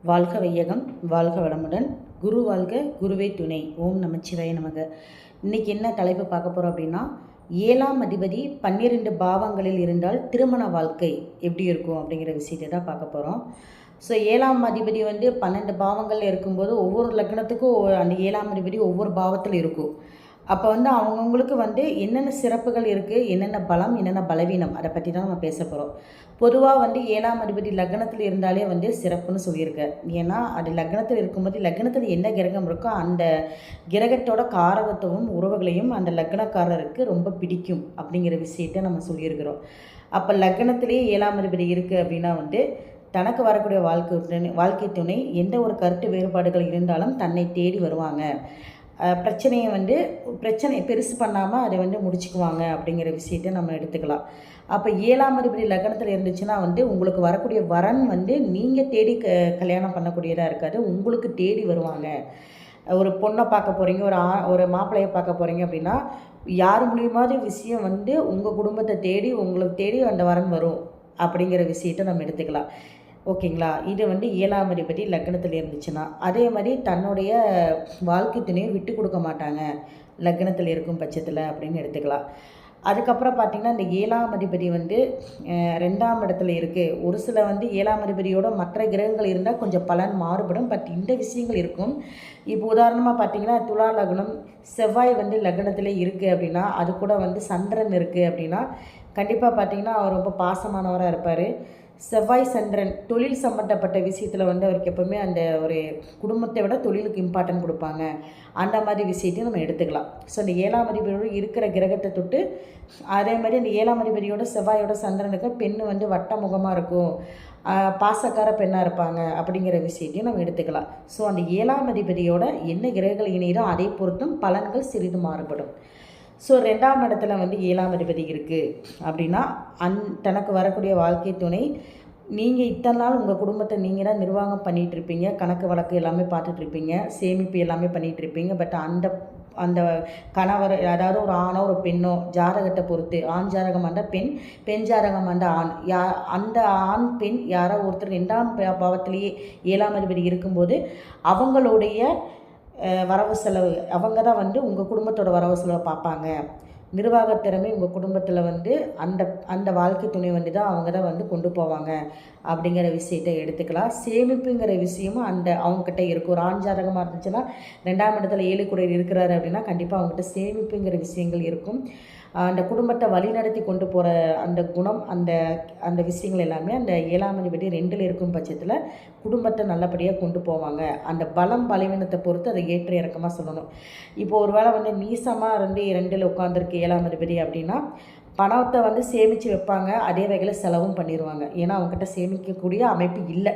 வாழ்க வையகம், வாழ்க வளமுடன். குரு வாழ்க, குருவே துணை. ஓம் நமச்சிவாய நமக. இன்றைக்கி என்ன தலைப்பு பார்க்க போகிறோம் அப்படின்னா, 7ஆம் அதிபதி 12 பாவங்களில் இருந்தால் திருமண வாழ்க்கை எப்படி இருக்கும் அப்படிங்கிற விஷயத்தை தான் பார்க்க போகிறோம். ஸோ 7ஆம் அதிபதி 12 பாவங்களில் இருக்கும்போது ஒவ்வொரு லக்னத்துக்கும் அந்த 7ஆம் அதிபதி ஒவ்வொரு பாவத்தில் இருக்கும். அப்போ அவங்கவுங்களுக்கு என்னென்ன சிறப்புகள் இருக்குது, என்னென்ன பலம், என்னென்ன பலவீனம், அதை பற்றி தான் நம்ம பேச போகிறோம். பொதுவாக 7ஆம் அதிபதி லக்னத்தில் இருந்தாலே சிறப்புன்னு சொல்லியிருக்கேன். ஏன்னா அது லக்னத்தில் இருக்கும்போது லக்னத்தில் என்ன கிரகம் இருக்கோ அந்த கிரகத்தோட காரகத்துவம் உறவுகளையும் அந்த லக்னக்காரருக்கு ரொம்ப பிடிக்கும் அப்படிங்கிற விஷயத்தை நம்ம சொல்லியிருக்கிறோம். அப்போ லக்னத்திலேயே 7ஆம் அதிபதி இருக்குது அப்படின்னா தனக்கு வரக்கூடிய வாழ்க்கை துணை எந்த ஒரு கருத்து வேறுபாடுகள் இருந்தாலும் தன்னை தேடி வருவாங்க. பிரச்சனையை பெருசு பண்ணாமல் அதை முடிச்சுக்குவாங்க அப்படிங்கிற விஷயத்தை நம்ம எடுத்துக்கலாம். அப்போ 7ஆம் அதிபதி லக்னத்தில் இருந்துச்சுன்னா உங்களுக்கு வரக்கூடிய வரன் நீங்கள் தேடி கல்யாணம் பண்ணக்கூடியதாக இருக்காது, உங்களுக்கு தேடி வருவாங்க. ஒரு பொண்ணை பார்க்க போகிறீங்க, ஒரு மாப்பிள்ளையை பார்க்க போகிறீங்க அப்படின்னா யார் மூலியமாவது விஷயம் உங்கள் குடும்பத்தை தேடி உங்களுக்கு தேடி அந்த வரன் வரும் அப்படிங்கிற விஷயத்தை நம்ம எடுத்துக்கலாம். ஓகேங்களா? இது 7ஆம் அதிபதி லக்னத்தில் இருந்துச்சுன்னா, அதே மாதிரி தன்னுடைய வாழ்க்கை துணையை விட்டு கொடுக்க மாட்டாங்க லக்னத்தில் இருக்கும் பட்சத்தில் அப்படின்னு எடுத்துக்கலாம். அதுக்கப்புறம் பார்த்திங்கன்னா இந்த 7ஆம் அதிபதி 2ஆம் இடத்துல இருக்குது. ஒரு சில 7ஆம் அதிபதியோட மற்ற கிரகங்கள் இருந்தால் கொஞ்சம் பலன் மாறுபடும். பட் இந்த விஷயங்கள் இருக்கும். இப்போ உதாரணமாக பார்த்திங்கன்னா துலா லக்னம், செவ்வாய் லக்னத்திலே இருக்குது அப்படின்னா, அது கூட சந்திரன் இருக்குது அப்படின்னா கண்டிப்பாக பார்த்திங்கன்னா அவர் ரொம்ப பாசமானவராக இருப்பார். செவ்வாய் சந்திரன் தொழில் சம்மந்தப்பட்ட விஷயத்தில் அவருக்கு எப்போவுமே அந்த ஒரு குடும்பத்தை விட தொழிலுக்கு இம்பார்ட்டன்ட் கொடுப்பாங்க. அந்த மாதிரி விஷயத்தையும் நம்ம எடுத்துக்கலாம். ஸோ இந்த 7ஆம் அதிபதியோடு இருக்கிற கிரகத்தை தொட்டு அதே மாதிரி அந்த 7ஆம் அதிபதியோட செவ்வாயோட சந்திரனுக்கு பெண்ணு வட்ட முகமாக இருக்கும், பாசக்கார பெண்ணாக இருப்பாங்க அப்படிங்கிற விஷயத்தையும் நம்ம எடுத்துக்கலாம். ஸோ அந்த 7ஆம் அதிபதியோட என்ன கிரகங்கள் இணையதோ அதை பொறுத்தும் பலன்கள் சிறிது மாறுபடும். ஸோ 2ஆம் இடத்துல 7ஆம் அதிபதி இருக்குது அப்படின்னா தனக்கு வரக்கூடிய வாழ்க்கை துணை நீங்கள் இத்தனை நாள் உங்கள் குடும்பத்தை நீங்கள் தான் நிர்வாகம் பண்ணிகிட்ருப்பீங்க, கணக்கு வழக்கு எல்லாமே பார்த்துட்ருப்பீங்க, சேமிப்பு எல்லாமே பண்ணிகிட்ருப்பீங்க. பட் அந்த கணவர், அதாவது ஒரு ஆணோ ஒரு பெண்ணோ, ஜாதகத்தை பொறுத்து ஆண் ஜாதகம் வந்தால் பெண், பெண் ஜாதகம் வந்தால் ஆண், அந்த ஆண் பெண் யாரோ ஒருத்தர் 2ஆம் பாவத்திலேயே 7ஆம் அதிபதி இருக்கும்போது அவங்களுடைய வரவு செலவு அவங்க தான் உங்கள் குடும்பத்தோட வரவு செலவை பார்ப்பாங்க. நிர்வாகத்திறமை உங்கள் குடும்பத்தில் அந்த வாழ்க்கை துணை தான் அவங்க தான் கொண்டு போவாங்க அப்படிங்கிற விஷயத்தை எடுத்துக்கலாம். சேமிப்புங்கிற விஷயமும் அவங்கக்கிட்ட இருக்கும். ஒரு ஆண் ஜாதகமாக இருந்துச்சுன்னா 2ஆம் இடத்துல 7 கூட இருக்கிறாரு அப்படின்னா கண்டிப்பாக அவங்ககிட்ட சேமிப்புங்கிற விஷயங்கள் இருக்கும். அந்த குடும்பத்தை வழிநடத்தி கொண்டு போகிற அந்த குணம், அந்த விஷயங்கள் எல்லாமே அந்த 7ஆம் அதிபதி 2இல் இருக்கும் பட்சத்தில் குடும்பத்தை நல்லபடியாக கொண்டு போவாங்க. அந்த பலம் பலவீனத்தை பொறுத்து அதை ஏற்ற இறக்கமாக சொல்லணும். இப்போ ஒரு வேளை நீசமாக 2இல் உட்காந்துருக்கு 7ஆம் அதிபதி அப்படின்னா பணத்தை சேமித்து வைப்பாங்க, அதே வகையில் செலவும் பண்ணிடுவாங்க. ஏன்னா அவங்ககிட்ட சேமிக்கக்கூடிய அமைப்பு இல்லை,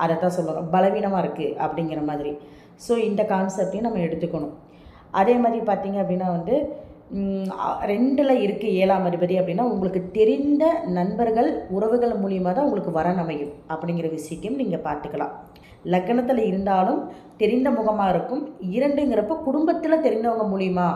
அதை தான் சொல்லணும். பலவீனமாக இருக்குது அப்படிங்கிற மாதிரி. ஸோ இந்த கான்செப்டையும் நம்ம எடுத்துக்கணும். அதே மாதிரி பார்த்திங்க அப்படின்னா 2இல் இருக்குது 7ஆம் அதிபதி அப்படின்னா உங்களுக்கு தெரிந்த நண்பர்கள் உறவுகள் மூலியமாக தான் உங்களுக்கு வரன் அமையும் அப்படிங்கிற விஷயத்தையும் நீங்கள் பார்த்துக்கலாம். லக்னத்தில் இருந்தாலும் தெரிந்த முகமாக இருக்கும். 2ங்கிறப்ப குடும்பத்தில் தெரிந்தவங்க மூலிமா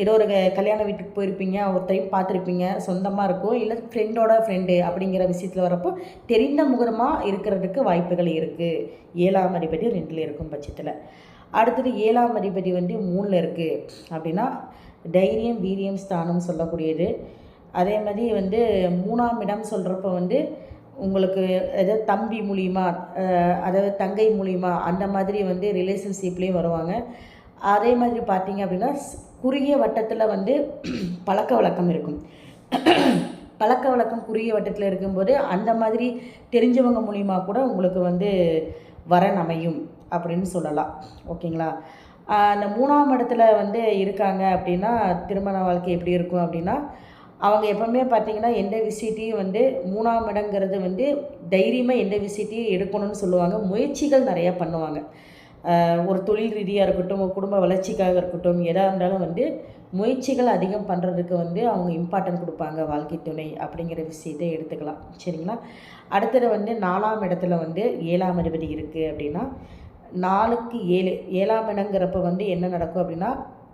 ஏதோ ஒரு கல்யாண வீட்டுக்கு போயிருப்பீங்க, ஒருத்தரையும் பார்த்துருப்பீங்க, சொந்தமாக இருக்கும், இல்லை ஃப்ரெண்டோட ஃப்ரெண்டு அப்படிங்கிற விஷயத்தில் வரப்போ தெரிந்த முகமாக இருக்கிறதுக்கு வாய்ப்புகள் இருக்குது 7ஆம் அதிபதி 2இல் இருக்கும் பட்சத்தில். அடுத்தது 7ஆம் அதிபதி 3இல் இருக்குது அப்படின்னா தைரியம் வீரியம் ஸ்தானம் சொல்லக்கூடியது. அதே மாதிரி 3ஆம் இடம் சொல்கிறப்ப உங்களுக்கு எதாவது தம்பி மூலிமா, அதாவது தங்கை மூலிமா அந்த மாதிரி ரிலேஷன்ஷிப்லேயும் வருவாங்க. அதே மாதிரி பார்த்திங்க அப்படின்னா குறுகிய வட்டத்தில் பழக்க வழக்கம் இருக்கும். பழக்க வழக்கம் குறுகிய வட்டத்தில் இருக்கும்போது அந்த மாதிரி தெரிஞ்சவங்க மூலிமா கூட உங்களுக்கு வரன் அமையும் அப்படின்னு சொல்லலாம். ஓகேங்களா? அந்த 3ஆம் இடத்துல இருக்காங்க அப்படின்னா திருமண வாழ்க்கை எப்படி இருக்கும் அப்படின்னா அவங்க எப்போவுமே பார்த்திங்கன்னா எந்த விஷயத்தையும் 3ஆம் இடங்கிறது தைரியமாக எந்த விஷயத்தையும் எடுக்கணும்னு சொல்லுவாங்க. முயற்சிகள் நிறையா பண்ணுவாங்க. ஒரு தொழில் ரீதியாக இருக்கட்டும், ஒரு குடும்ப வளர்ச்சிக்காக இருக்கட்டும், எதாக இருந்தாலும் முயற்சிகள் அதிகம் பண்ணுறதுக்கு அவங்க இம்பார்ட்டன்ட் கொடுப்பாங்க வாழ்க்கை துணை அப்படிங்கிற விஷயத்தை எடுத்துக்கலாம். சரிங்களா? அடுத்தது 4ஆம் இடத்துல 7ஆம் அதிபதி இருக்குது அப்படின்னா 4க்கு 7 7ஆம் இடங்கிறப்ப என்ன நடக்கும் அப்படின்னா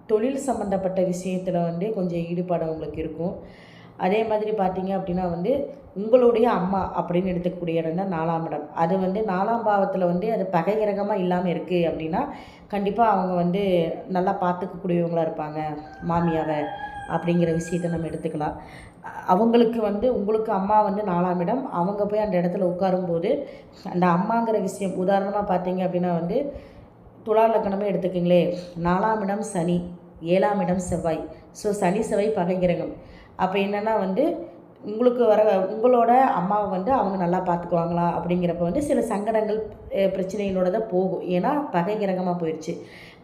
தொழில் சம்மந்தப்பட்ட விஷயத்தில் கொஞ்சம் ஈடுபாடு அவங்களுக்கு இருக்கும். அதே மாதிரி பார்த்திங்க அப்படின்னா உங்களுடைய அம்மா அப்படின்னு எடுத்துக்கக்கூடிய இடம் தான் 4ஆம் இடம். அது வந்து 4ஆம் பாவத்தில் வந்து அது பகை கிரகமாக இல்லாமல் இருக்குது அப்படின்னா கண்டிப்பாக அவங்க வந்து நல்லா பார்த்துக்கக்கூடியவங்களாக இருப்பாங்க மாமியாவை அப்படிங்கிற விஷயத்தை நம்ம எடுத்துக்கலாம். அவங்களுக்கு வந்து உங்களுக்கு அம்மா வந்து 4ஆம் இடம், அவங்க போய் அந்த இடத்துல உட்காரும்போது அந்த அம்மாங்கிற விஷயம் உதாரணமாக பார்த்தீங்க அப்படின்னா வந்து துலா லக்னமே எடுத்துக்கிங்களே, 4ஆம் இடம் சனி, 7ஆம் இடம் செவ்வாய். ஸோ சனி செவ்வாய் பகை கிரகம். அப்போ என்னென்னா வந்து உங்களுக்கு உங்களோட அம்மாவை வந்து அவங்க நல்லா பார்த்துக்குவாங்களா அப்படிங்கிறப்ப வந்து சில சங்கடங்கள் பிரச்சனைகளோட தான் போகும். ஏன்னா பகை கிரகமாக போயிடுச்சு.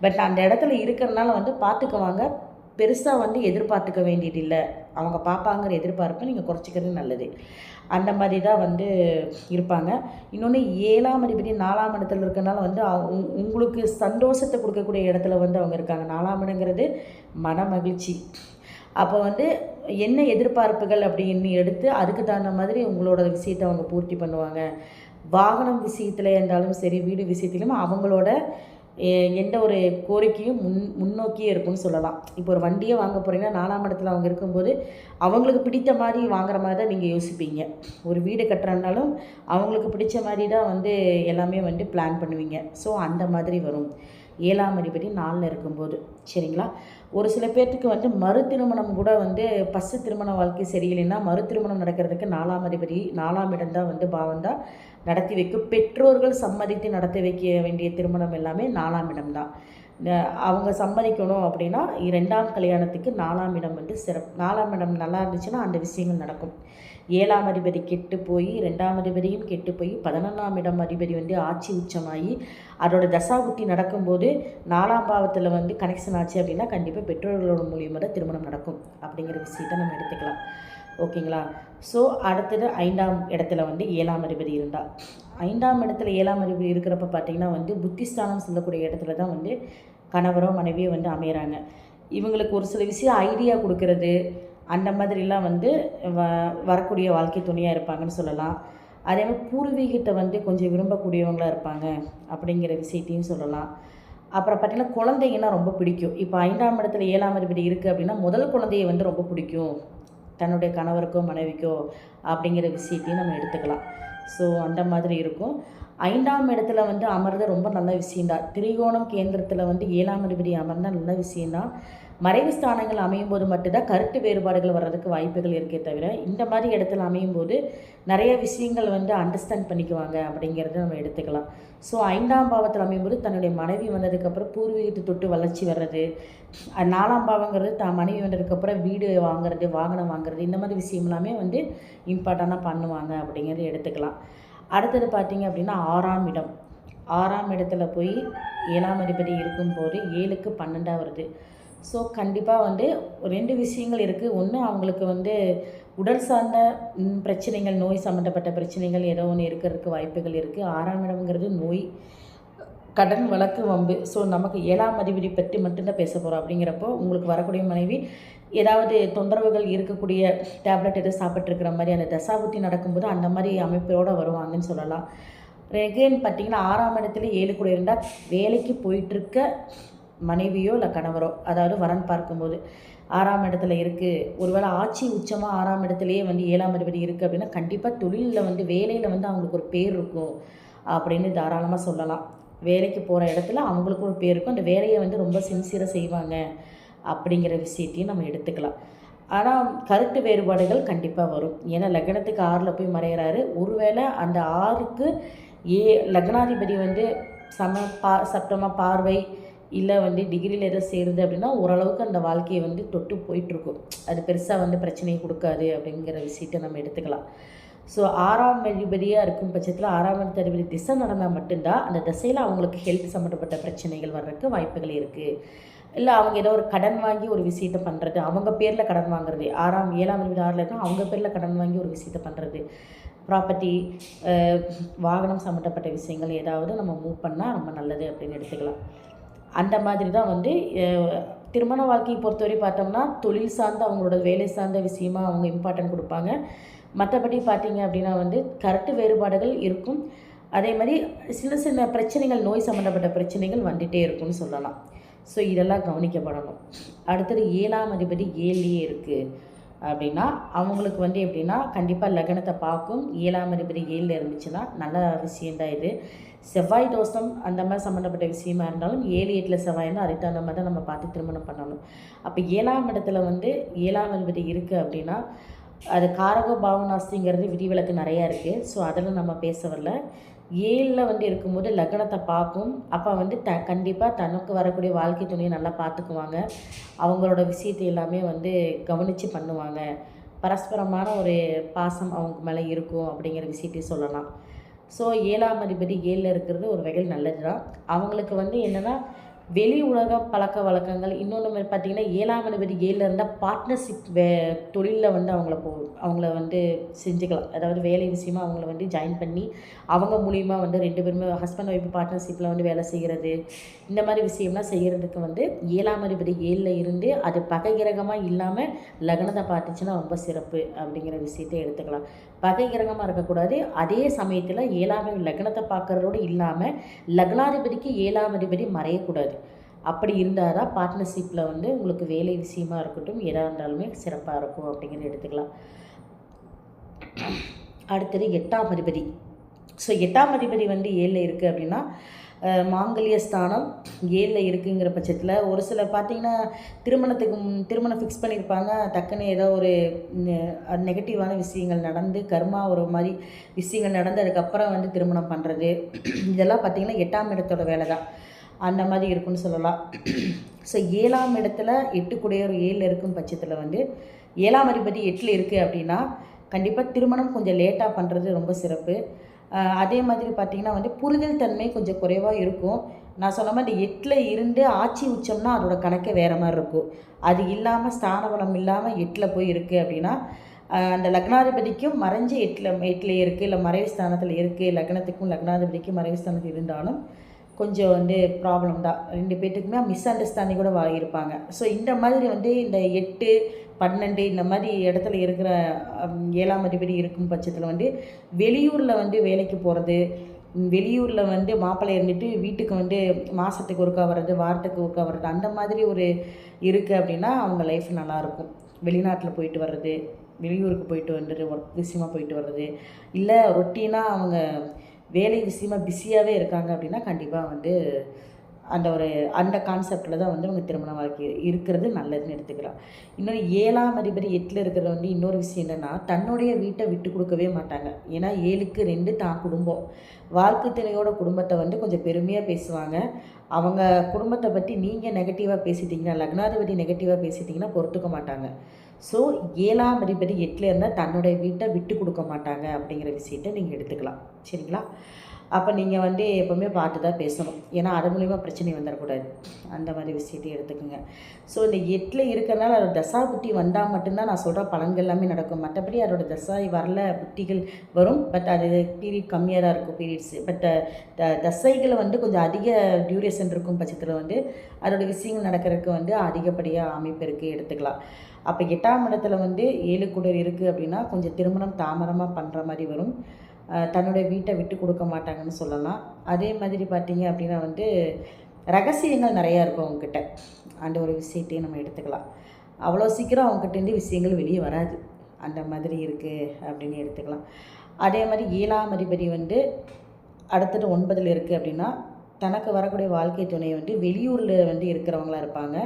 பட் அந்த இடத்துல இருக்கிறனால வந்து பார்த்துக்குவாங்க. பெருசாக வந்து எதிர்பார்த்துக்க வேண்டியதில்லை. அவங்க பார்ப்பாங்கிற எதிர்பார்ப்பை நீங்கள் குறைச்சிக்கிறது நல்லது. அந்த மாதிரி தான் வந்து இருப்பாங்க. இன்னொன்று 7ஆம் அதிபதி 4ஆம் இடத்துல இருக்கிறனால வந்து உங்களுக்கு சந்தோஷத்தை கொடுக்கக்கூடிய இடத்துல வந்து அவங்க இருக்காங்க. 4ஆம் இடங்கிறது மன மகிழ்ச்சி. அப்போ வந்து என்ன எதிர்பார்ப்புகள் அப்படின்னு எடுத்து அதுக்கு தகுந்த மாதிரி உங்களோட விஷயத்தை அவங்க பூர்த்தி பண்ணுவாங்க. வாகனம் விஷயத்தில் இருந்தாலும் சரி, வீடு விஷயத்திலும் அவங்களோட எந்த ஒரு கோரிக்கையும் முன்னோக்கியே இருக்கும்னு சொல்லலாம். இப்போ ஒரு வண்டியே வாங்க போகிறீங்கன்னா 4ஆம் இடத்துல அவங்க இருக்கும்போது அவங்களுக்கு பிடித்த மாதிரி வாங்குற மாதிரி தான் நீங்கள் யோசிப்பீங்க. ஒரு வீடு கட்டுறதுனாலும் அவங்களுக்கு பிடிச்ச மாதிரி தான் வந்து எல்லாமே வந்து பிளான் பண்ணுவீங்க. ஸோ அந்த மாதிரி வரும் 7ஆம் அதிபதி 4ல் இருக்கும்போது. சரிங்களா? ஒரு சில பேர்த்துக்கு வந்து மறு திருமணம் கூட வந்து ஃபஸ்ட்டு திருமண வாழ்க்கை சரியில்லைன்னா மறு திருமணம் நடக்கிறதுக்கு 4ஆம் அதிபதி 4ஆம் இடம் தான் வந்து பாவம் தான் நடத்தி வைக்கும். பெற்றோர்கள் சம்மதித்து நடத்தி வைக்க வேண்டிய திருமணம் எல்லாமே 4ஆம் இடம் தான். அவங்க சம்மதிக்கணும் அப்படின்னா 2ஆம் கல்யாணத்துக்கு 4ஆம் இடம் வந்து சிறப்பு. 4ஆம் இடம் நல்லா இருந்துச்சுன்னா அந்த விஷயங்கள் நடக்கும். 7ஆம் அதிபதி கெட்டு போய் 2ஆம் அதிபதியும் கெட்டு போய் 11ஆம் இடம் அதிபதி வந்து ஆட்சி உச்சமாகி அதோட தசாபுத்தி நடக்கும்போது 4ஆம் பாவத்தில் வந்து கனெக்ஷன் ஆச்சு அப்படின்னா கண்டிப்பாக பெற்றோர்களோட மூலியமாக தான் திருமணம் நடக்கும் அப்படிங்கிற விஷயத்தை நம்ம எடுத்துக்கலாம். ஓகேங்களா? ஸோ அடுத்தது 5ஆம் இடத்துல வந்து 7ஆம் அதிபதி இருந்தால் 5ஆம் இடத்துல 7ஆம் அதிபதி இருக்கிறப்ப பார்த்திங்கன்னா வந்து புத்திஸ்தானம் சொல்லக்கூடிய இடத்துல தான் வந்து கணவரோ மனைவியோ வந்து அமைகிறாங்க. இவங்களுக்கு ஒரு சில விஷயம் ஐடியா கொடுக்கறது அந்த மாதிரிலாம் வந்து வரக்கூடிய வாழ்க்கை துணையாக இருப்பாங்கன்னு சொல்லலாம். அதே மாதிரி பூர்வீகத்தை வந்து கொஞ்சம் விரும்பக்கூடியவங்களாக இருப்பாங்க அப்படிங்கிற விஷயத்தையும் சொல்லலாம். அப்புறம் பார்த்திங்கன்னா குழந்தைங்கன்னா ரொம்ப பிடிக்கும். இப்போ 5ஆம் இடத்துல 7ஆம் அதிபதி இருக்குது அப்படின்னா முதல் குழந்தையை வந்து ரொம்ப பிடிக்கும் தன்னுடைய கணவருக்கோ மனைவிக்கோ அப்படிங்கிற விஷயத்தையும் நம்ம எடுத்துக்கலாம். ஸோ அந்த மாதிரி இருக்கும். 5ஆம் இடத்துல வந்து அமர்றது ரொம்ப நல்ல விஷயந்தான். திரிகோணம் கேந்திரத்தில் வந்து 7ஆம் அதிபதி அமர்ந்தால் நல்ல விஷயந்தான். மறைவு ஸ்தானங்கள் அமையும் போது மட்டும்தான் கருத்து வேறுபாடுகள் வர்றதுக்கு வாய்ப்புகள் இருக்கே தவிர இந்த மாதிரி இடத்துல அமையும் போது நிறைய விஷயங்கள் வந்து அண்டர்ஸ்டாண்ட் பண்ணிக்குவாங்க அப்படிங்கிறத நம்ம எடுத்துக்கலாம். ஸோ 5ஆம் பாவத்தில் அமையும்போது தன்னுடைய மனைவி வந்ததுக்கப்புறம் பூர்வீகத்தை தொட்டு வளர்ச்சி வர்றது, 4ஆம் பாவங்கிறது தான் மனைவி வந்ததுக்கப்புறம் வீடு வாங்குறது, வாகனம் வாங்குறது, இந்த மாதிரி விஷயம் எல்லாமே வந்து இம்பார்ட்டண்ட்டாக பண்ணுவாங்க அப்படிங்கிறத எடுத்துக்கலாம். அடுத்தது பார்த்திங்க அப்படின்னா 6ஆம் இடம். 6ஆம் இடத்துல போய் 7ஆம் அதிபதி இருக்கும்போது 7க்கு 12 வருது. ஸோ கண்டிப்பாக வந்து 2 விஷயங்கள் இருக்குது. ஒன்று அவங்களுக்கு வந்து உடல் சார்ந்த பிரச்சனைகள், நோய் சம்மந்தப்பட்ட பிரச்சனைகள் ஏதோ ஒன்று இருக்கிறதுக்கு வாய்ப்புகள் இருக்குது. 6ஆம் இடம்ங்கிறது நோய், கடன், வழக்கு, வம்பு. ஸோ நமக்கு 7ஆம் அதிபதி பற்றி மட்டும்தான் பேச போகிறோம். அப்படிங்கிறப்போ உங்களுக்கு வரக்கூடிய மனைவி ஏதாவது தொந்தரவுகள் இருக்கக்கூடிய டேப்லெட் எதுவும் சாப்பிட்ருக்கிற மாதிரி அந்த தசாபுத்தி நடக்கும்போது அந்த மாதிரி அமைப்போடு வருவாங்கன்னு சொல்லலாம். எகெயின் பார்த்திங்கன்னா 6ஆம் இடத்துல 7 கூட இருந்தால் வேலைக்கு போயிட்டுருக்க மனைவியோ இல்லை கணவரோ, அதாவது வரன் பார்க்கும்போது 6ஆம் இடத்துல இருக்குது. ஒருவேளை ஆட்சி உச்சமாக 6ஆம் இடத்துலையே வந்து 7ஆம் அதிபதி இருக்குது அப்படின்னா கண்டிப்பாக தொழிலில் வந்து வேலையில் வந்து அவங்களுக்கு ஒரு பேர் இருக்கும் அப்படின்னு தாராளமாக சொல்லலாம். வேலைக்கு போகிற இடத்துல அவங்களுக்கும் ஒரு பேர் இருக்கும். அந்த வேலையை வந்து ரொம்ப சின்சியராக செய்வாங்க அப்படிங்கிற விஷயத்தையும் நம்ம எடுத்துக்கலாம். ஆனால் கருத்து வேறுபாடுகள் கண்டிப்பாக வரும். ஏன்னா லக்னத்துக்கு 6ல் போய் மறைகிறாரு. ஒருவேளை அந்த 6க்கு லக்னாதிபதி வந்து சப்தமாக பார்வை இல்லை வந்து டிகிரியில் எதோ சேருது அப்படின்னா ஓரளவுக்கு அந்த வாழ்க்கையை வந்து தொட்டு போயிட்டுருக்கும். அது பெருசாக வந்து பிரச்சனையை கொடுக்காது அப்படிங்கிற விஷயத்தை நம்ம எடுத்துக்கலாம். ஸோ 6ஆம் அதிபதியாக இருக்கும் பட்சத்தில் 6ஆம் அதிபதி திசை நடந்தால் மட்டும்தான் அந்த திசையில் அவங்களுக்கு ஹெல்த் சம்மந்தப்பட்ட பிரச்சனைகள் வர்றதுக்கு வாய்ப்புகள் இருக்குது. இல்லை அவங்க ஏதோ ஒரு கடன் வாங்கி ஒரு விஷயத்தை பண்ணுறது, அவங்க பேரில் கடன் வாங்குறது, 7ஆம் அதிபதி 6ல் இருந்தால் அவங்க பேரில் கடன் வாங்கி ஒரு விஷயத்தை பண்ணுறது, ப்ராப்பர்ட்டி, வாகனம் சம்மந்தப்பட்ட விஷயங்கள் ஏதாவது நம்ம மூவ் பண்ணால் ரொம்ப நல்லது அப்படின்னு எடுத்துக்கலாம். அந்த மாதிரி தான் வந்து திருமண வாழ்க்கையை பொறுத்தவரை பார்த்தோம்னா தொழில் சார்ந்த அவங்களோட வேலை சார்ந்த விஷயமாக அவங்க இம்பார்ட்டன்ட் கொடுப்பாங்க. மற்றபடி பார்த்திங்க அப்படின்னா வந்து கருத்து வேறுபாடுகள் இருக்கும். அதே மாதிரி சின்ன சின்ன பிரச்சனைகள், நோய் சம்மந்தப்பட்ட பிரச்சனைகள் வந்துகிட்டே இருக்கும்னு சொல்லலாம். ஸோ இதெல்லாம் கவனிக்கப்படணும். அடுத்தது 7ஆம் அதிபதி 7லேயே இருக்குது. அப்படின்னா அவங்களுக்கு வந்து எப்படின்னா கண்டிப்பாக லக்னத்தை பார்க்கும். 7ஆம் அதிபதி 7ல் இருந்துச்சுன்னா நல்ல விஷயந்தான் இது. செவ்வாய் தோஷம் அந்த மாதிரி சம்மந்தப்பட்ட விஷயமா இருந்தாலும் 7 8ல் செவ்வாய் இருந்தால் அதுக்கு தகுந்த மாதிரி தான் நம்ம பார்த்து திருமணம் பண்ணணும். அப்போ 7ஆம் இடத்துல வந்து 7ஆம் அதிபதி இருக்குது அப்படின்னா அது காரக பாவனாஸ்திங்கிறது விதிவிலக்கு நிறையா இருக்குது. ஸோ அதில் நம்ம பேச வரல. 7ல் வந்து இருக்கும்போது லக்னத்தை பார்க்கும். அப்போ வந்து கண்டிப்பாக தனக்கு வரக்கூடிய வாழ்க்கை துணையை நல்லா பார்த்துக்குவாங்க. அவங்களோட விஷயத்தை எல்லாமே வந்து கவனித்து பண்ணுவாங்க. பரஸ்பரமான ஒரு பாசம் அவங்க மேலே இருக்கும் அப்படிங்கிற விஷயத்தையும் சொல்லலாம். ஸோ 7ஆம் அதிபதி 7ல் இருக்கிறது ஒரு வகையில் நல்லது தான். அவங்களுக்கு வந்து என்னென்னா வெளி உலக பழக்க வழக்கங்கள் இன்னொன்று பார்த்திங்கன்னா 7ஆம் அதிபதி 7ல் இருந்தால் பார்ட்னர்ஷிப் தொழிலில் வந்து அவங்கள வந்து செஞ்சுக்கலாம். அதாவது வேலை விஷயமாக அவங்கள வந்து ஜாயின் பண்ணி அவங்க மூலிமா வந்து 2 பேருமே ஹஸ்பண்ட் ஒய்ஃப் பார்ட்னர்ஷிப்பில் வந்து வேலை செய்கிறது, இந்த மாதிரி விஷயம்லாம் செய்கிறதுக்கு வந்து 7ஆம் அதிபதி 7ல் இருந்து அது பகை கிரகமாக இல்லாமல் லக்னத்தை பார்த்துச்சுன்னா ரொம்ப சிறப்பு அப்படிங்கிற விஷயத்தை எடுத்துக்கலாம். பகை கிரகமாக இருக்கக்கூடாது. அதே சமயத்தில் 7ஆம் லக்னத்தை பார்க்குறதோடு இல்லாமல் லக்னாதிபதிக்கு 7ஆம் அதிபதி மறையக்கூடாது. அப்படி இருந்தால் தான் பார்ட்னர்ஷிப்பில் வந்து உங்களுக்கு வேலை விஷயமா இருக்கட்டும் எதாக இருந்தாலுமே சிறப்பாக இருக்கும் அப்படிங்கிறத எடுத்துக்கலாம். அடுத்தது 8ஆம் அதிபதி. ஸோ 8ஆம் அதிபதி வந்து 7ல் இருக்குது அப்படின்னா மாங்கல்ய ஸ்தானம் 7ல் இருக்குங்கிற பட்சத்தில் ஒரு சிலர் பார்த்திங்கன்னா திருமணம் ஃபிக்ஸ் பண்ணியிருப்பாங்க. டக்குன்னு ஏதோ ஒரு நெகட்டிவான விஷயங்கள் நடந்து கர்மா ஒரு மாதிரி விஷயங்கள் நடந்து அதுக்கப்புறம் வந்து திருமணம் பண்ணுறது இதெல்லாம் பார்த்திங்கன்னா 8ஆம் இடத்தோட வேலை தான். அந்த மாதிரி இருக்குன்னு சொல்லலாம். ஸோ 7ஆம் இடத்துல 8 கூடையோர் 7ல் இருக்கும் பட்சத்தில் வந்து 7ஆம் அதிபதி 8ல் இருக்குது அப்படின்னா கண்டிப்பாக திருமணம் கொஞ்சம் லேட்டாக பண்ணுறது ரொம்ப சிறப்பு. அதே மாதிரி பார்த்திங்கன்னா வந்து புரிதல் தன்மை கொஞ்சம் குறைவாக இருக்கும். நான் சொன்ன மாதிரி 8ல் இருந்து ஆட்சி உச்சம்னா அதோட கணக்கே வேறு மாதிரி இருக்கும். அது இல்லாமல் ஸ்தானபலம் இல்லாமல் 8ல் போய் இருக்குது அப்படின்னா அந்த லக்னாதிபதிக்கும் மறைஞ்சு 8ல் இருக்குது, இல்லை மறைவு ஸ்தானத்தில் இருக்குது. லக்னத்துக்கும் லக்னாதிபதிக்கும் மறைவு ஸ்தானத்தில் இருந்தாலும் கொஞ்சம் வந்து ப்ராப்ளம் தான். 2 பேர்த்துக்குமே மிஸ் அண்டர்ஸ்டாண்டிங் கூட இருப்பாங்க. ஸோ இந்த மாதிரி வந்து இந்த 8 12 இந்த மாதிரி இடத்துல இருக்கிற 7ஆம் அதிபதி இருக்கும் பட்சத்தில் வந்து வெளியூரில் வந்து வேலைக்கு போகிறது, வெளியூரில் வந்து மாப்பிள்ளை இருந்துட்டு வீட்டுக்கு வந்து மாதத்துக்கு ஒருக்கா வர்றது, வாரத்துக்கு ஒருக்கா வர்றது, அந்த மாதிரி ஒரு இருக்குது அப்படின்னா அவங்க லைஃப் நல்லாயிருக்கும். வெளிநாட்டில் போயிட்டு வர்றது, வெளியூருக்கு போயிட்டு வந்துட்டு ஒர்க் விஷயமா போயிட்டு வர்றது, இல்லை ரொட்டீனாக அவங்க வேலை விஷயமா பிஸியாகவே இருக்காங்க அப்படின்னா கண்டிப்பாக வந்து அந்த கான்செப்டில் தான் வந்து அவங்க திருமண வாழ்க்கை இருக்கிறது நல்லதுன்னு எடுத்துக்கலாம். இன்னொரு 7ஆம் அதிபதி 8ல் இருக்கிறது வந்து இன்னொரு விஷயம் என்னென்னா தன்னுடைய வீட்டை விட்டு கொடுக்கவே மாட்டாங்க. ஏன்னா 7க்கு 2 தான் குடும்பம். வாழ்க்கை துணையோட குடும்பத்தை வந்து கொஞ்சம் பெருமையாக பேசுவாங்க. அவங்க குடும்பத்தை பற்றி நீங்கள் நெகட்டிவாக பேசிட்டிங்கன்னா, லக்னாதிபதி நெகட்டிவாக பேசிட்டிங்கன்னா பொறுத்துக்க மாட்டாங்க. ஸோ 7ஆம் அதிபதி 8ல் இருந்தால் தன்னுடைய வீட்டை விட்டு கொடுக்க மாட்டாங்க அப்படிங்கிற விஷயத்தை நீங்கள் எடுத்துக்கலாம். சரிங்களா? அப்போ நீங்கள் வந்து எப்போவுமே பார்த்து தான் பேசணும். ஏன்னா அது மூலிமா பிரச்சனை வந்துடக்கூடாது. அந்த மாதிரி விஷயத்தையும் எடுத்துக்கோங்க. ஸோ இந்த 8ல் இருக்கிறனால அதோட தசா புத்தி வந்தால் மட்டும்தான் நான் சொல்கிற பலன்கள் எல்லாமே நடக்கும். மற்றபடி அதோட தசாய் வரல புத்திகள் வரும். பட் அது பீரியட் கம்மியாக தான் இருக்கும் பீரியட்ஸு. பட் தசைகளை வந்து கொஞ்சம் அதிக டியூரேஷன் இருக்கும் பட்சத்தில் வந்து அதோட விஷயங்கள் நடக்கிறதுக்கு வந்து அதிகப்படியாக அமைப்பு இருக்குது எடுத்துக்கலாம். அப்போ 8ஆம் இடத்துல வந்து 7 கூட இருக்குது அப்படின்னா கொஞ்சம் திருமணம் தாமதமாக பண்ணுற மாதிரி வரும். தன்னுடைய வீட்டை விட்டு கொடுக்க மாட்டாங்கன்னு சொல்லலாம். அதே மாதிரி பார்த்திங்க அப்படின்னா வந்து ரகசியங்கள் நிறையா இருக்கும் அவங்கக்கிட்ட. அந்த ஒரு விஷயத்தையும் நம்ம எடுத்துக்கலாம். அவ்வளோ சீக்கிரம் அவங்ககிட்டேருந்து விஷயங்கள் வெளியே வராது. அந்த மாதிரி இருக்குது அப்படின்னு எடுத்துக்கலாம். அதே மாதிரி 7ஆம் அதிபதி வந்து அடுத்தது 9ல் இருக்குது அப்படின்னா தனக்கு வரக்கூடிய வாழ்க்கை துணை வந்து வெளியூரில் வந்து இருக்கிறவங்களாக இருப்பாங்க.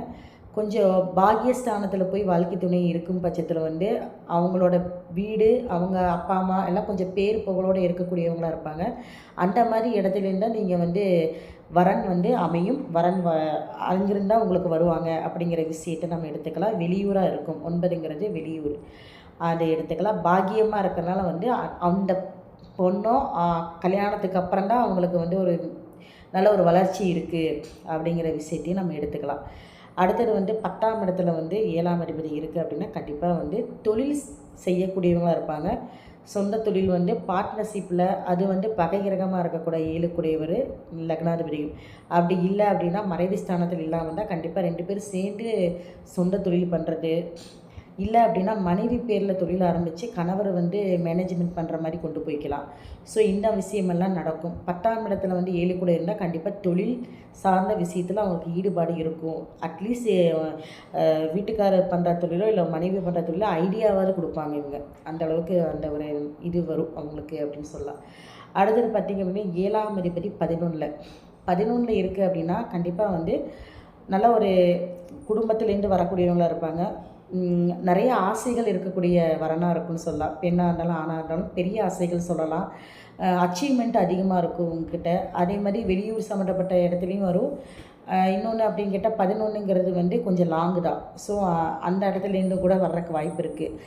கொஞ்சம் பாக்கியஸ்தானத்தில் போய் வாழ்க்கை துணை இருக்கும் பட்சத்தில் வந்து அவங்களோட வீடு, அவங்க அப்பா அம்மா எல்லாம் கொஞ்சம் பேர் புகழோடு இருக்கக்கூடியவங்களாக இருப்பாங்க. அந்த மாதிரி இடத்துலேருந்தால் நீங்கள் வந்து வரன் வந்து அமையும். வரன் அங்கிருந்தால் உங்களுக்கு வருவாங்க அப்படிங்கிற விஷயத்தை நம்ம எடுத்துக்கலாம். வெளியூராக இருக்கும். 9ங்கிறது வெளியூர். அதை எடுத்துக்கலாம். பாக்கியமாக இருக்கிறனால வந்து அந்த பொண்ணோ கல்யாணத்துக்கு அப்புறம் தான் அவங்களுக்கு வந்து ஒரு நல்ல ஒரு வளர்ச்சி இருக்குது அப்படிங்கிற விஷயத்தையும் நம்ம எடுத்துக்கலாம். அடுத்தது வந்து 10ஆம் இடத்துல வந்து 7ஆம் அதிபதி இருக்குது அப்படின்னா கண்டிப்பாக வந்து தொழில் செய்யக்கூடியவங்களாக இருப்பாங்க. சொந்த தொழில் வந்து பார்ட்னர்ஷிப்பில் அது வந்து பகை கிரகமாக இருக்கக்கூட 7 கூடியவர் லக்னாதிபதியும். அப்படி இல்லை அப்படின்னா மறைவு ஸ்தானத்தில் இல்லாமல் இருந்தால் கண்டிப்பாக 2 பேரும் சேர்ந்து சொந்த தொழில் பண்ணுறது, இல்லை அப்படின்னா மனைவி பேரில் தொழில் ஆரம்பித்து கணவர் வந்து மேனேஜ்மெண்ட் பண்ணுற மாதிரி கொண்டு போய்க்கலாம். ஸோ இந்த விஷயமெல்லாம் நடக்கும். 10ஆம் இடத்துல வந்து 7 கூட இருந்தால் கண்டிப்பாக தொழில் சார்ந்த விஷயத்தில் அவங்களுக்கு ஈடுபாடு இருக்கும். அட்லீஸ்ட் வீட்டுக்காரர் பண்ணுற தொழிலோ இல்லை மனைவி பண்ணுற தொழிலோ ஐடியாவாவது கொடுப்பாங்க இவங்க. அந்த அளவுக்கு அந்த ஒரு இது வரும் அவங்களுக்கு அப்படின்னு சொல்லலாம். அடுத்தது பார்த்திங்க அப்படின்னா 7ஆம் அதிபதி 11ல் இருக்குது அப்படின்னா கண்டிப்பாக வந்து நல்ல ஒரு குடும்பத்துலேருந்து வரக்கூடியவங்களாக இருப்பாங்க. நிறைய ஆசைகள் இருக்கக்கூடிய வரனாக இருக்குன்னு சொல்லலாம். பெண்ணாக இருந்தாலும் ஆணாக இருந்தாலும் பெரிய ஆசைகள் சொல்லலாம். அச்சீவ்மெண்ட் அதிகமாக இருக்கும் உங்ககிட்ட. அதே மாதிரி வெளியூர் சம்மந்தப்பட்ட இடத்துலையும் வரும். இன்னொன்று அப்படின்னு கேட்டால் 11ங்கிறது வந்து கொஞ்சம் லாங்கு தான். ஸோ அந்த இடத்துலேருந்து கூட வர்றதுக்கு வாய்ப்பு இருக்குது.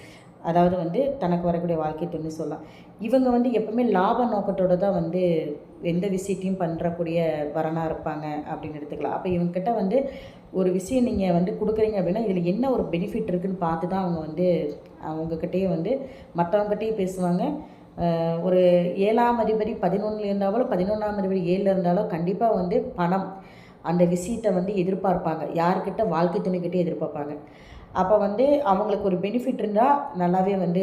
அதாவது வந்து தனக்கு வரக்கூடிய வாழ்க்கை துணை சொல்லலாம். இவங்க வந்து எப்பவுமே லாப நோக்கத்தோடு தான் வந்து எந்த விஷயத்தையும் பண்ணுறக்கூடிய வரனாக இருப்பாங்க அப்படின்னு எடுத்துக்கலாம். அப்போ இவங்ககிட்ட வந்து ஒரு விஷயம் நீங்கள் வந்து கொடுக்குறீங்க அப்படின்னா இதில் என்ன ஒரு பெனிஃபிட் இருக்குதுன்னு பார்த்து தான் அவங்க வந்து அவங்கக்கிட்டேயே வந்து மற்றவங்ககிட்டயே பேசுவாங்க. ஒரு 7ஆம் அதிபதி 11ல் இருந்தாலோ 11ஆம் அதிபதி 7ல் இருந்தாலோ கண்டிப்பாக வந்து பணம் அந்த விஷயத்தை வந்து எதிர்பார்ப்பாங்க. யார்கிட்ட வாழ்க்கை துணைக்கிட்டே எதிர்பார்ப்பாங்க. அப்போ வந்து அவங்களுக்கு ஒரு பெனிஃபிட் இருந்தால் நல்லாவே வந்து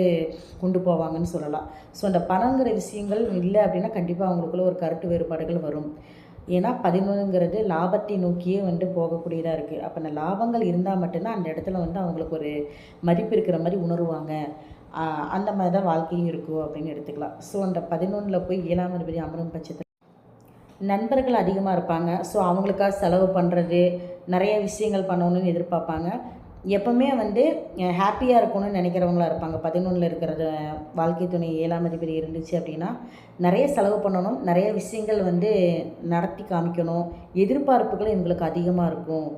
கொண்டு போவாங்கன்னு சொல்லலாம். ஸோ அந்த பணங்கிற விஷயங்கள் இல்லை அப்படின்னா கண்டிப்பாக அவங்களுக்குள்ள ஒரு கருத்து வேறுபாடுகள் வரும். ஏன்னா 11ங்கிறது லாபத்தை நோக்கியே வந்து போகக்கூடியதாக இருக்குது. அப்போ அந்த லாபங்கள் இருந்தால் மட்டும்தான் அந்த இடத்துல வந்து அவங்களுக்கு ஒரு மதிப்பு இருக்கிற மாதிரி உணருவாங்க. அந்த மாதிரி தான் வாழ்க்கையும் இருக்கும் அப்படின்னு எடுத்துக்கலாம். ஸோ அந்த 11ல் போய் 7ஆம் அதிபதி அமரும் பட்சத்தில் நண்பர்கள் அதிகமாக இருப்பாங்க. ஸோ அவங்களுக்காக செலவு பண்ணுறது, நிறைய விஷயங்கள் பண்ணணும்னு எதிர்பார்ப்பாங்க. எப்போவுமே வந்து ஹாப்பியாக இருக்கணும்னு நினைக்கிறவங்களா இருப்பாங்க. 11ல் இருக்கிறது வாழ்க்கை துணை 7ஆம் அதிபதி இருந்துச்சு அப்படின்னா நிறைய செலவு பண்ணணும், நிறைய விஷயங்கள் வந்து நடத்தி காமிக்கணும், எதிர்பார்ப்புகள் இவங்களுக்கு அதிகமாக இருக்கும்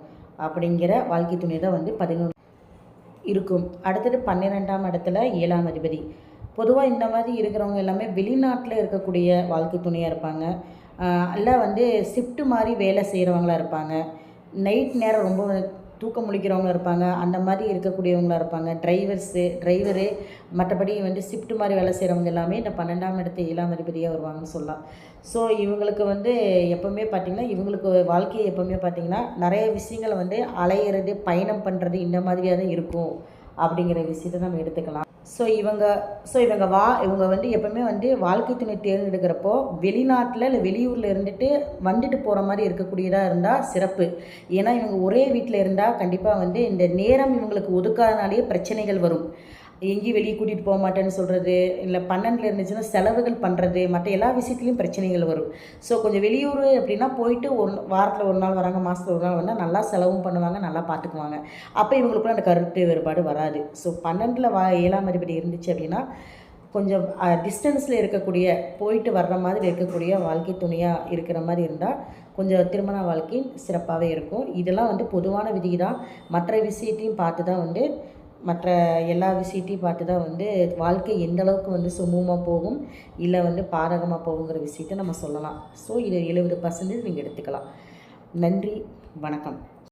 அப்படிங்கிற வாழ்க்கை துணை தான் வந்து 11 இருக்கும். அடுத்தது 12ஆம் இடத்துல 7ஆம் அதிபதி. பொதுவாக இந்த மாதிரி இருக்கிறவங்க எல்லாமே வெளிநாட்டில் இருக்கக்கூடிய வாழ்க்கை துணையாக இருப்பாங்க. இல்லை வந்து ஷிஃப்ட்டு மாதிரி வேலை செய்கிறவங்களா இருப்பாங்க. நைட் நேரம் ரொம்ப தூக்கம் முழிக்கிறவங்க இருப்பாங்க. அந்த மாதிரி இருக்கக்கூடியவங்களாக இருப்பாங்க. டிரைவரு மற்றபடி வந்து ஷிஃப்ட் மாதிரி வேலை செய்கிறவங்க எல்லாமே இந்த 12ஆம் இடத்து 7ஆம் அதிபதியாக வருவாங்கன்னு சொல்லலாம். ஸோ இவங்களுக்கு வந்து எப்போவுமே பார்த்திங்கன்னா இவங்களுக்கு வாழ்க்கை எப்போவுமே பார்த்திங்கன்னா நிறைய விஷயங்களை வந்து அலையிறது, பயணம் பண்ணுறது இந்த மாதிரியாக தான் இருக்கும் அப்படிங்கிற விஷயத்தை நம்ம எடுத்துக்கலாம். ஸோ இவங்க வந்து எப்போவுமே வந்து வாழ்க்கை துணை தேர்ந்தெடுக்கிறப்போ வெளிநாட்டில் இல்லை வெளியூரில் வந்துட்டு போகிற மாதிரி இருக்கக்கூடியதாக இருந்தால் சிறப்பு. ஏன்னா இவங்க ஒரே வீட்டில் இருந்தால் கண்டிப்பாக வந்து இந்த நேரம் இவங்களுக்கு ஒதுக்காதனாலேயே பிரச்சனைகள் வரும். எங்கேயும் வெளியே கூட்டிகிட்டு போக மாட்டேன்னு சொல்கிறது, இல்லை 12ல் இருந்துச்சுன்னா செலவுகள் பண்ணுறது, மற்ற எல்லா விஷயத்துலையும் பிரச்சனைகள் வரும். ஸோ கொஞ்சம் வெளியூர் அப்படின்னா போயிட்டு வாரத்தில் ஒரு நாள் வராங்க, மாதத்தில் ஒரு நாள் வந்தால் நல்லா செலவும் பண்ணுவாங்க, நல்லா பார்த்துக்குவாங்க. அப்போ இவங்களுக்குள்ள அந்த கருத்து வேறுபாடு வராது. ஸோ 12ல் 7ஆம் அதிபதி இருந்துச்சு அப்படின்னா கொஞ்சம் டிஸ்டன்ஸில் இருக்கக்கூடிய போயிட்டு வர்ற மாதிரி இருக்கக்கூடிய வாழ்க்கை துணையாக இருக்கிற மாதிரி இருந்தால் கொஞ்சம் திருமண வாழ்க்கை சிறப்பாகவே இருக்கும். இதெல்லாம் வந்து பொதுவான விதி தான். மற்ற விஷயத்தையும் பார்த்து தான் வந்து மற்ற எல்லா விஷயத்தையும் பார்த்து தான் வந்து வாழ்க்கை எந்த அளவுக்கு வந்து சுமூகமாக போகும், இல்லை வந்து பாதகமாக போகுங்கிற விஷயத்தை நம்ம சொல்லலாம். ஸோ இதை 70% நீங்கள் எடுத்துக்கலாம். நன்றி, வணக்கம்.